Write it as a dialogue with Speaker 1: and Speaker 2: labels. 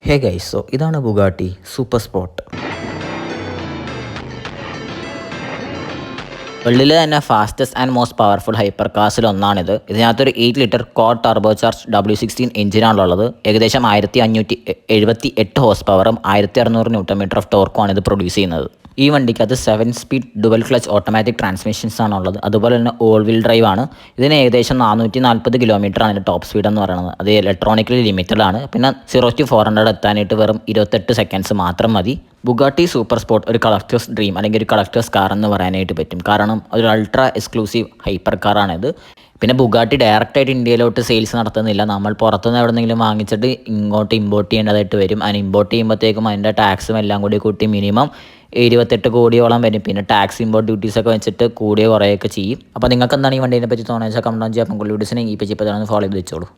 Speaker 1: Hey guys, so ഇതാണ് Bugatti super sport. വേൾഡിലെ തന്നെ fastest and most powerful hyper castle ഒന്നാണിത്. ഇതിനകത്തൊരു 8 litre code turbo charge W16 എഞ്ചിനാണുള്ളത്. ഏകദേശം 1578 horse പവറും 1600 ന്യൂട്ടൺ മീറ്റർ ഓഫ് ടോർക്കുമാണ് ഇത് പ്രൊഡ്യൂസ് ചെയ്യുന്നത്. ഈ വണ്ടിക്കകത്ത് 7 speed dual clutch automatic transmissions ആണുള്ളത്. അതുപോലെ തന്നെ ഓൾ വീൽ ഡ്രൈവ് ആണ്. ഇതിന് ഏകദേശം 440 കിലോമീറ്റർ ആണ് ടോപ്പ് സ്പീഡ് എന്ന് പറയുന്നത്. അത് ഇലക്ട്രോണിക്കലി ലിമിറ്റഡ് ആണ്. പിന്നെ 0 to 400 എത്താനായിട്ട് വെറും 28 സെക്കൻഡ്സ് മാത്രം മതി. ബുഗാട്ടി സൂപ്പർ സ്പോർട്ട് ഒരു കളക്ടേഴ്സ് ഡ്രീം അല്ലെങ്കിൽ ഒരു കളക്ടേഴ്സ് കാർ എന്ന് പറയാനായിട്ട് പറ്റും. കാരണം ഒരു അൾട്രാ എക്സ്ക്ലൂസീവ് ഹൈപ്പർ കാറാണിത്. പിന്നെ ബുഗാട്ടി ഡയറക്റ്റായിട്ട് ഇന്ത്യയിലോട്ട് സെയിൽസ് നടത്തുന്നില്ല. നമ്മൾ പുറത്തുനിന്ന് എവിടെയെങ്കിലും വാങ്ങിച്ചിട്ട് ഇങ്ങോട്ട് ഇമ്പോർട്ട് ചെയ്യേണ്ടതായിട്ട് വരും. അതിന് ഇമ്പോർട്ട് ചെയ്യുമ്പോഴത്തേക്കും അതിൻ്റെ ടാക്സും എല്ലാം കൂടി കൂട്ടി മിനിമം 28 കോടിയോളം വരും. പിന്നെ ടാക്സ് ഇമ്പോർട്ട് ഡ്യൂട്ടീസൊക്കെ വെച്ചിട്ട് കൂടിയ കുറേയൊക്കെ ചെയ്യും. അപ്പോൾ നിങ്ങൾക്ക് എന്താണ് ഈ വണ്ടീനെ പറ്റി തോന്നുന്നത് വെച്ചാൽ കമന്റ് ചെയ്യാം. അപ്പം വീഡിയോസിനെ ഈ പേജ് ഇപ്പോൾ ഫോളോ ചെയ്ത് വെച്ചോളൂ.